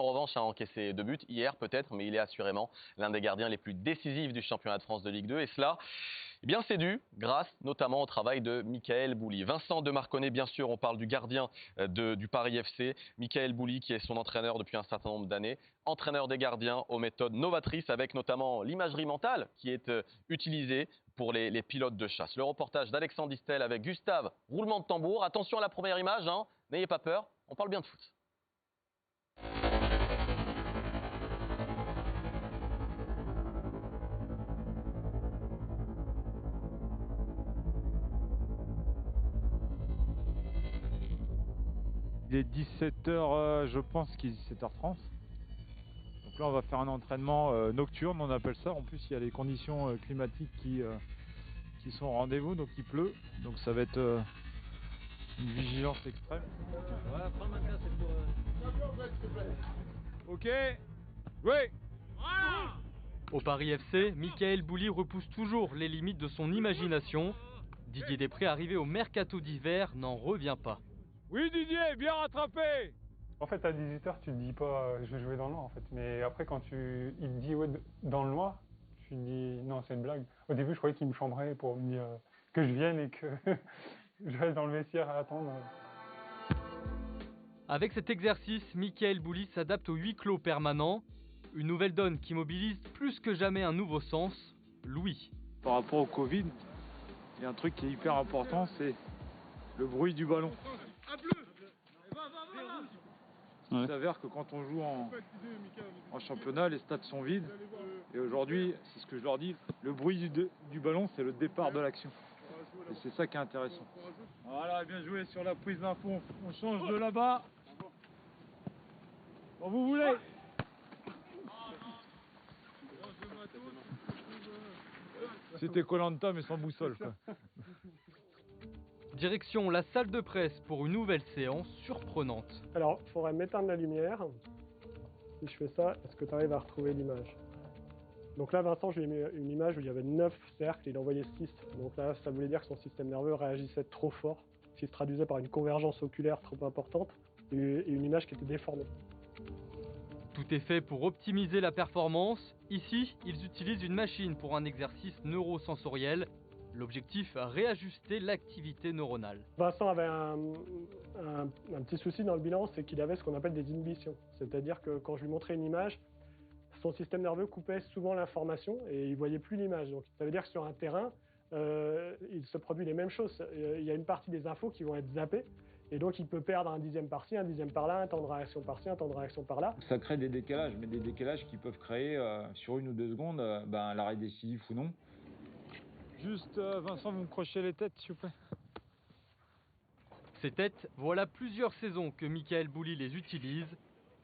En revanche, a encaissé 2 buts hier peut-être, mais il est assurément l'un des gardiens les plus décisifs du championnat de France de Ligue 2. Et cela, eh bien, c'est dû grâce notamment au travail de Michael Bouly. Vincent de Marconnet, bien sûr, on parle du gardien du Paris FC. Michael Bouly, qui est son entraîneur depuis un certain nombre d'années. Entraîneur des gardiens aux méthodes novatrices, avec notamment l'imagerie mentale qui est utilisée pour les pilotes de chasse. Le reportage d'Alexandre Distel avec Gustave, roulement de tambour. Attention à la première image, hein. N'ayez pas peur, on parle bien de foot. Il est 17h, je pense qu'il est 17h30. Donc là, on va faire un entraînement nocturne, on appelle ça. En plus, il y a les conditions climatiques qui sont au rendez-vous, donc il pleut. Donc ça va être une vigilance extrême. Ouais, prends ma classe, c'est pour... Ok. Oui. Au Paris FC, Michael Bouly repousse toujours les limites de son imagination. Didier Després, arrivé au mercato d'hiver, n'en revient pas. Oui Didier, bien rattrapé. En fait, à 18h, tu te dis pas je vais jouer dans le noir en fait. Mais après, quand il te dit ouais, dans le noir, tu te dis non, c'est une blague. Au début, je croyais qu'il me chambrait pour me dire que je vienne et que je reste dans le vestiaire à attendre. Avec cet exercice, Michael Bouly s'adapte au huis clos permanent. Une nouvelle donne qui mobilise plus que jamais un nouveau sens, l'ouïe. Par rapport au Covid, il y a un truc qui est hyper important, c'est le bruit du ballon. Il s'avère que quand on joue en championnat, les stades sont vides. Et aujourd'hui, c'est ce que je leur dis, le bruit du ballon, c'est le départ de l'action. Et c'est ça qui est intéressant. Voilà, bien joué sur la prise d'info. On change de là-bas. Quand vous voulez. C'était Koh-Lanta mais sans boussole, quoi. Direction la salle de presse pour une nouvelle séance surprenante. Alors, il faudrait m'éteindre la lumière. Si je fais ça, est-ce que tu arrives à retrouver l'image? Donc là, Vincent, j'ai mis une image où il y avait 9 cercles et il envoyait 6. Donc là, ça voulait dire que son système nerveux réagissait trop fort, ce qui se traduisait par une convergence oculaire trop importante et une image qui était déformée. Tout est fait pour optimiser la performance. Ici, ils utilisent une machine pour un exercice neurosensoriel. L'objectif, réajuster l'activité neuronale. Vincent avait un petit souci dans le bilan, c'est qu'il avait ce qu'on appelle des inhibitions. C'est-à-dire que quand je lui montrais une image, son système nerveux coupait souvent l'information et il ne voyait plus l'image. Donc ça veut dire que sur un terrain, il se produit les mêmes choses. Il y a une partie des infos qui vont être zappées. Et donc il peut perdre un dixième par-ci, un dixième par-là, un temps de réaction par-ci, un temps de réaction par-là. Ça crée des décalages, mais des décalages qui peuvent créer sur 1 ou 2 secondes l'arrêt décisif ou non. Juste, Vincent, vous me crochez les têtes, s'il vous plaît. Ces têtes, voilà plusieurs saisons que Michael Bouly les utilise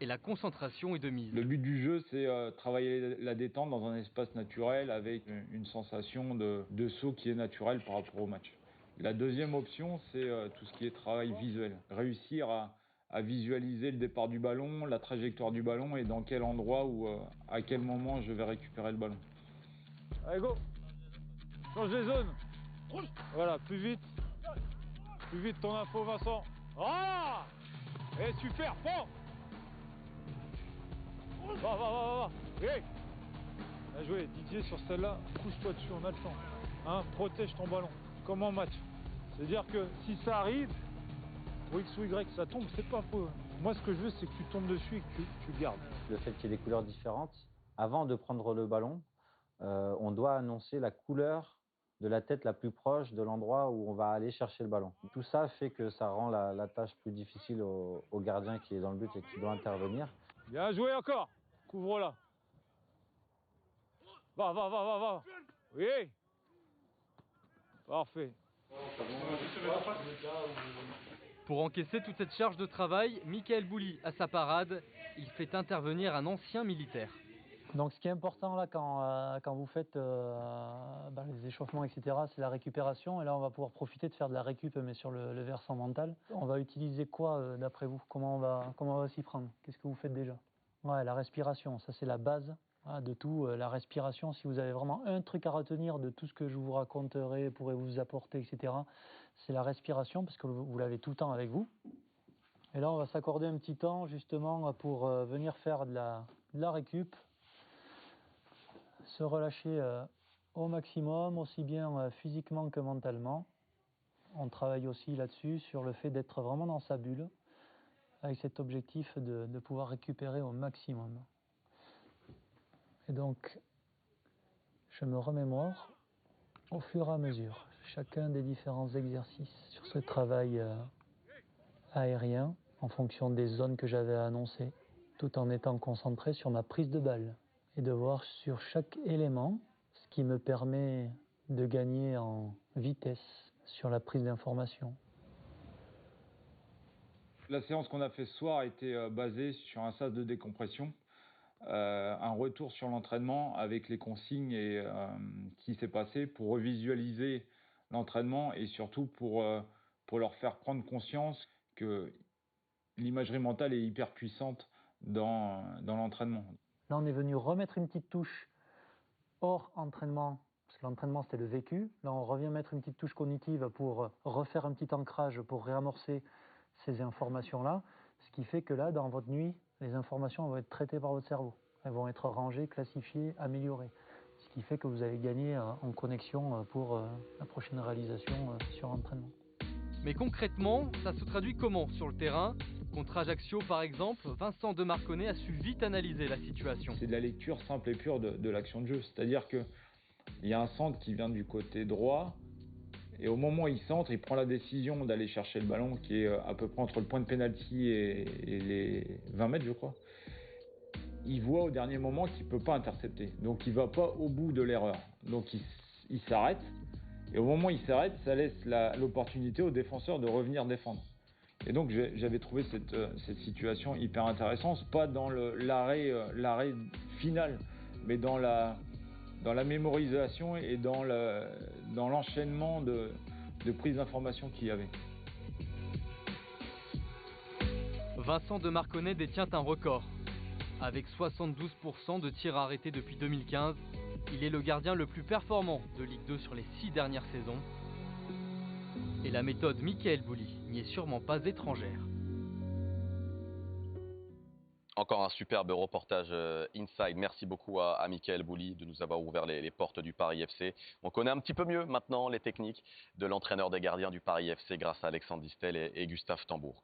et la concentration est de mise. Le but du jeu, c'est travailler la détente dans un espace naturel avec une sensation de saut qui est naturelle par rapport au match. La deuxième option, c'est tout ce qui est travail visuel. Réussir à visualiser le départ du ballon, la trajectoire du ballon et dans quel endroit ou à quel moment je vais récupérer le ballon. Allez, go! Change les zones. Voilà, plus vite. Plus vite ton info, Vincent. Ah! Eh, super, fort! Va. Hey! Bien joué, Didier, sur celle-là, couche-toi dessus, on a le temps. Hein, protège ton ballon, comme en match. C'est-à-dire que si ça arrive, pour X ou Y, ça tombe, c'est pas faux. Moi, ce que je veux, c'est que tu tombes dessus et que tu le gardes. Le fait qu'il y ait des couleurs différentes, avant de prendre le ballon, on doit annoncer la couleur de la tête la plus proche de l'endroit où on va aller chercher le ballon. Tout ça fait que ça rend la tâche plus difficile au gardien qui est dans le but et qui doit intervenir. Bien joué encore. Couvre-la. Va. Oui. Parfait. Pour encaisser toute cette charge de travail, Michael Bouly, à sa parade, il fait intervenir un ancien militaire. Donc ce qui est important là quand vous faites les échauffements, etc., c'est la récupération. Et là, on va pouvoir profiter de faire de la récup, mais sur le versant mental. On va utiliser quoi d'après vous? Comment on va s'y prendre? Qu'est-ce que vous faites déjà? Ouais, la respiration, ça c'est la base de tout. La respiration, si vous avez vraiment un truc à retenir de tout ce que je vous raconterai, pourrait vous apporter, etc., c'est la respiration, parce que vous l'avez tout le temps avec vous. Et là, on va s'accorder un petit temps justement pour venir faire de la récup, se relâcher au maximum, aussi bien physiquement que mentalement. On travaille aussi là-dessus, sur le fait d'être vraiment dans sa bulle, avec cet objectif de pouvoir récupérer au maximum. Et donc, je me remémore au fur et à mesure chacun des différents exercices sur ce travail aérien, en fonction des zones que j'avais annoncées, tout en étant concentré sur ma prise de balle et de voir sur chaque élément ce qui me permet de gagner en vitesse sur la prise d'information. La séance qu'on a fait ce soir a été basée sur un sas de décompression, un retour sur l'entraînement avec les consignes et qui s'est passé pour revisualiser l'entraînement et surtout pour leur faire prendre conscience que l'imagerie mentale est hyper puissante dans l'entraînement. Là, on est venu remettre une petite touche hors entraînement, parce que l'entraînement, c'était le vécu. Là, on revient mettre une petite touche cognitive pour refaire un petit ancrage, pour réamorcer ces informations-là. Ce qui fait que là, dans votre nuit, les informations vont être traitées par votre cerveau. Elles vont être rangées, classifiées, améliorées. Ce qui fait que vous allez gagner en connexion pour la prochaine réalisation sur entraînement. Mais concrètement, ça se traduit comment sur le terrain? Contre Ajaccio, par exemple, Vincent de Marconnet a su vite analyser la situation. C'est de la lecture simple et pure de l'action de jeu. C'est-à-dire qu'il y a un centre qui vient du côté droit, et au moment où il centre, il prend la décision d'aller chercher le ballon qui est à peu près entre le point de pénalty et les 20 mètres, je crois. Il voit au dernier moment qu'il ne peut pas intercepter. Donc il ne va pas au bout de l'erreur. Donc il s'arrête. Et au moment où il s'arrête, ça laisse l'opportunité aux défenseurs de revenir défendre. Et donc j'avais trouvé cette situation hyper intéressante, pas dans l'arrêt final, mais dans la mémorisation et dans l'enchaînement de prise d'information qu'il y avait. Vincent de Marconnet détient un record. Avec 72% de tirs arrêtés depuis 2015, il est le gardien le plus performant de Ligue 2 sur les 6 dernières saisons. Et la méthode Mickaël Bouli n'y est sûrement pas étrangère. Encore un superbe reportage Inside. Merci beaucoup à Mickaël Bouli de nous avoir ouvert les portes du Paris FC. On connaît un petit peu mieux maintenant les techniques de l'entraîneur des gardiens du Paris FC grâce à Alexandre Distel et Gustave Tambour.